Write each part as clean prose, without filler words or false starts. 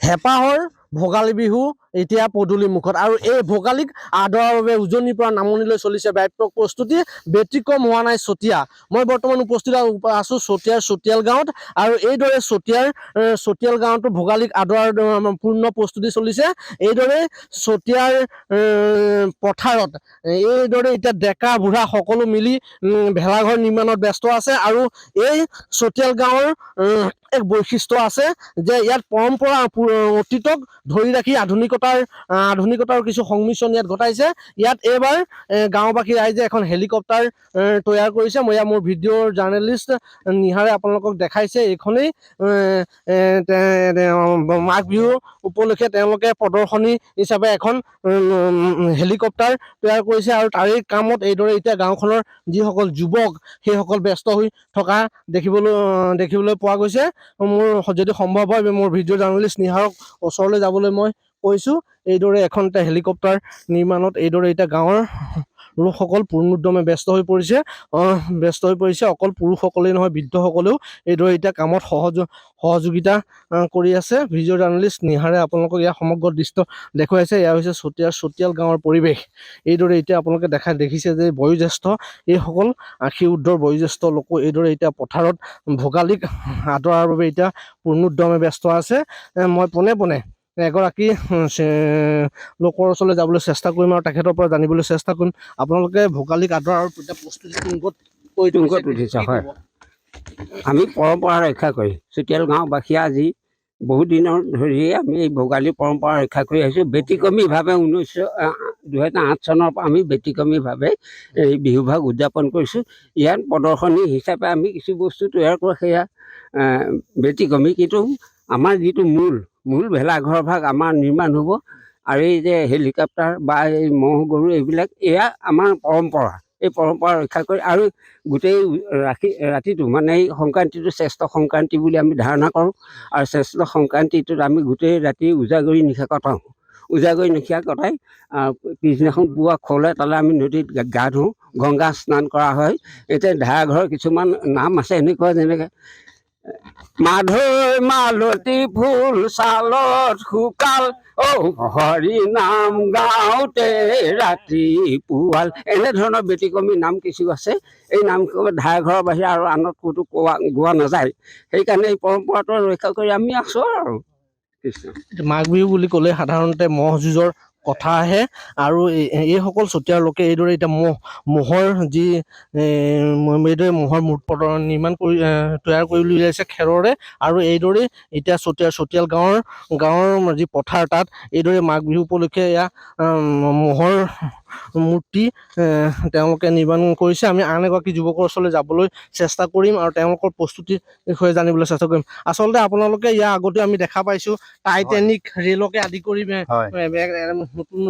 হেঁপাহৰ ভোগালী বিহু এতিয়া পদূলি মুখত আৰু এই ভোগালীক আদৰাৰ বাবে উজনিৰ পৰা নামনিলৈ চলিছে ব্যাপক প্ৰস্তুতি। ব্যতিক্ৰম হোৱা নাই চতিয়া। মই বৰ্তমান উপস্থিত আছো চতিয়াৰ চতিয়াল গাঁৱত আৰু এইদৰে চতিয়াল গাঁৱতো ভোগালীক আদৰাৰ পূৰ্ণ প্ৰস্তুতি চলিছে। এইদৰে চতিয়াৰ পথাৰত এইদৰে এতিয়া ডেকা বুঢ়া সকলো মিলি ভেলাঘৰ নিৰ্মাণত ব্যস্ত আছে আৰু এই চতিয়াল গাঁৱৰ এক বৈশিষ্ট্য আছে যে ইয়াত পৰম্পৰা অতীতক ধৰি ৰাখি আধুনিকতাৰ কিছু সংমিশ্ৰণ ইয়াত ঘটাইছে। ইয়াত এইবাৰ গাঁওবাসী ৰাইজে এখন হেলিকপ্টাৰ তৈয়াৰ কৰিছে। মই মোৰ ভিডিঅ'ৰ জাৰ্নেলিষ্ট নিহাৰে আপোনালোকক দেখাইছে। এইখনেই মাঘ বিহু উপলক্ষে তেওঁলোকে প্ৰদৰ্শনী হিচাপে এখন হেলিকপ্টাৰ তৈয়াৰ কৰিছে আৰু তাৰেই কামত এইদৰে এতিয়া গাঁওখনৰ যিসকল যুৱক সেইসকল ব্যস্ত হৈ থকা দেখিবলৈ পোৱা গৈছে। মোৰ যদি সম্ভৱ হয় মোৰ ভিডিঅ' জাৰ্নেলিষ্ট নিহাৰক ওচৰলৈ যাবলৈ মই কৈছোঁ। এইদৰে এখন হেলিকপ্টাৰ নিৰ্মাণত এইদৰে এতিয়া গাঁৱৰ লোকসকল পূৰ্ণোদ্যমে ব্যস্ত হৈ পৰিছে। অকল পুৰুষসকলেই নহয় বৃদ্ধসকলেও এইদৰে এতিয়া কামত সহযোগিতা কৰি আছে। ভিডিঅ' জাৰ্নেলিষ্ট নিহাৰে আপোনালোকক ইয়াৰ সমগ্ৰ দৃশ্য দেখুৱাইছে। এয়া হৈছে চতিয়াল গাঁৱৰ পৰিৱেশ। এইদৰে এতিয়া আপোনালোকে দেখিছে যে বয়োজ্যেষ্ঠ এইসকল 80 ঊৰ্ধ্বৰ বয়োজ্যেষ্ঠ লোকো এইদৰে এতিয়া পথাৰত ভোগালীক আদৰাৰ বাবে এতিয়া পূৰ্ণোদ্যমে ব্যস্ত আছে। মই পোনে এগৰাকী লোকৰ ওচৰলৈ যাবলৈ চেষ্টা কৰিম আৰু তেখেতৰ পৰা জানিবলৈ চেষ্টা কৰিম আপোনালোকে ভোগালীক আদৰাৰ প্ৰস্তুতি তুংগত উঠিছে। হয়, আমি পৰম্পৰা ৰক্ষা কৰি চতিয়াল গাঁওবাসীয়ে আজি বহুত দিনৰ ধৰি আমি এই ভোগালী পৰম্পৰা ৰক্ষা কৰি আহিছোঁ। ব্যতিক্ৰমীভাৱে 2008 চনৰ পৰা আমি ব্যতিক্ৰমীভাৱে এই বিহুভাগ উদযাপন কৰিছোঁ। ইয়াত প্ৰদৰ্শনী হিচাপে আমি কিছু বস্তু তৈয়াৰ কৰোঁ, সেয়া ব্যতিক্ৰমী, কিন্তু আমাৰ যিটো মূল ভেলাঘৰ ভাগ আমাৰ নিৰ্মাণ হ'ব। আৰু এই যে হেলিকপ্টাৰ বা এই ম'হ গৰু এইবিলাক এয়া আমাৰ পৰম্পৰা। এই পৰম্পৰা ৰক্ষা কৰি আৰু গোটেই ৰাতিটো মানে এই সংক্ৰান্তিটো শ্ৰেষ্ঠ সংক্ৰান্তি বুলি আমি ধাৰণা কৰোঁ। আৰু শ্ৰেষ্ঠ সংক্ৰান্তিটোত আমি গোটেই ৰাতি উজাগৰি নিশা কটাওঁ। উজাগৰি নিশা কটাই পিছদিনাখন পুৱা খোলে তালে আমি নদীত গা ধুওঁ, গংগা স্নান কৰা হয়। এতিয়া ধাৰাঘৰ কিছুমান নাম আছে এনেকুৱা, যেনেকৈ মাধৈ মালতী ফুল ছালত শুকাল, হৰি নাম গাওঁতে ৰাতি পুৱাল, এনেধৰণৰ ব্যতিক্ৰমী নাম কিছু আছে। এই নাম ধাৰাঘৰৰ বাহিৰে আৰু আনত ক'তো গোৱা নাযায়। সেইকাৰণে এই পৰম্পৰাটো ৰক্ষা কৰি আমি আছোঁ আৰু। মাঘ বিহু বুলি ক'লে সাধাৰণতে ম'হ যুঁজৰ কথা আহে আৰু এইসকল চতিয়াৰ লোকে এইদৰে এতিয়া ম'হৰ যি এইদৰে ম'হৰ মূৰ্তি তৈয়াৰ কৰি উলিয়াইছে খেৰৰে। আৰু এইদৰে এতিয়া চতিয়াল গাঁৱৰ যি পথাৰ তাত এইদৰে মাঘ বিহু উপলক্ষে এয়া ম'হৰ মূৰ্তি তেওঁলোকে নিৰ্মাণ কৰিছে। আমি আন এগৰাকী যুৱকৰ ওচৰলৈ যাবলৈ চেষ্টা কৰিম আৰু তেওঁলোকৰ প্ৰস্তুতিৰ বিষয়ে জানিবলৈ চেষ্টা কৰিম। আচলতে আপোনালোকে ইয়াৰ আগতে আমি দেখা পাইছোঁ টাইটেনিক ৰেলকে আদি কৰি নতুন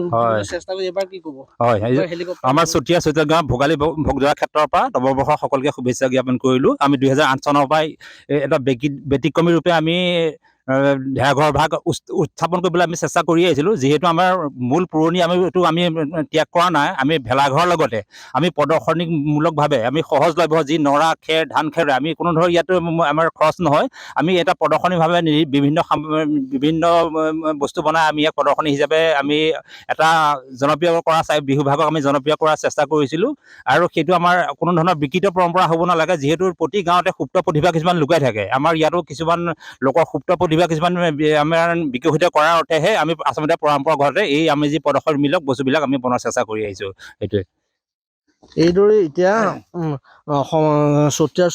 চেষ্টা কৰি এবাৰ কি ক'ব? হয়, আমাৰ চতিয়াল গাঁৱৰ ভোগালী ভোগ জোৱাৰ ক্ষেত্ৰৰ পৰা নৱবৰ্ষৰ সকলোকে শুভেচ্ছা জ্ঞাপন কৰিলোঁ। আমি 2008 চনৰ পৰাই এটা ব্যতিক্ৰমী ৰূপে আমি ঢেৰাঘৰ ভাগ উত্থাপন কৰিবলৈ আমি চেষ্টা কৰি আহিছিলোঁ। যিহেতু আমাৰ মূল পুৰণি আমি ত্যাগ কৰা নাই। আমি ভেলাঘৰৰ লগতে আমি প্ৰদৰ্শনীমূলকভাৱে আমি সহজলভ্য যি নৰা খেৰ ধান খেৰ আমি কোনো ধৰণৰ ইয়াতো আমাৰ খৰচ নহয়। আমি এটা প্ৰদৰ্শনীভাৱে বিভিন্ন বস্তু বনাই আমি ইয়াক প্ৰদৰ্শনী হিচাপে আমি এটা জনপ্ৰিয় কৰা বিহুভাগক আমি জনপ্ৰিয় কৰাৰ চেষ্টা কৰিছিলোঁ। আৰু সেইটো আমাৰ কোনো ধৰণৰ বিকৃত পৰম্পৰা হ'ব নালাগে। যিহেতু প্ৰতি গাঁৱতে সুপ্ত প্ৰতিভা কিছুমান লুকাই থাকে। আমাৰ ইয়াতো কিছুমান লোকৰ সুপ্ত প্ৰতিভা কিছুমান আমাৰ বিকশিত কৰাৰ অৰ্থেহে আমি আচলতে পৰম্পৰাগতে এই আমি যি প্ৰদৰ্শনীমূলক বস্তুবিলাক আমি বনোৱাৰ চেষ্টা কৰি আহিছোঁ। সেইটোৱে। এইদৰে এতিয়া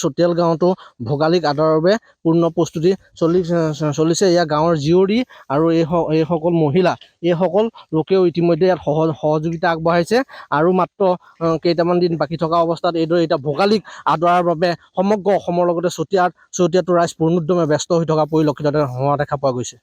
চতিয়াল গাঁৱতো ভোগালীক আদৰাৰ বাবে পূৰ্ণ প্ৰস্তুতি চলিছে। ইয়াৰ গাঁৱৰ জীয়ৰী আৰু এইসকল মহিলা এইসকল লোকেও ইতিমধ্যে ইয়াত সহযোগিতা আগবঢ়াইছে আৰু মাত্ৰ কেইটামান দিন বাকী থকা অৱস্থাত এইদৰে এতিয়া ভোগালীক আদৰাৰ বাবে সমগ্ৰ অসমৰ লগতে চতিয়াতো ৰাইজ পূৰ্ণোদ্যমে ব্যস্ত হৈ থকা পৰিলক্ষিত হোৱা দেখা পোৱা গৈছে।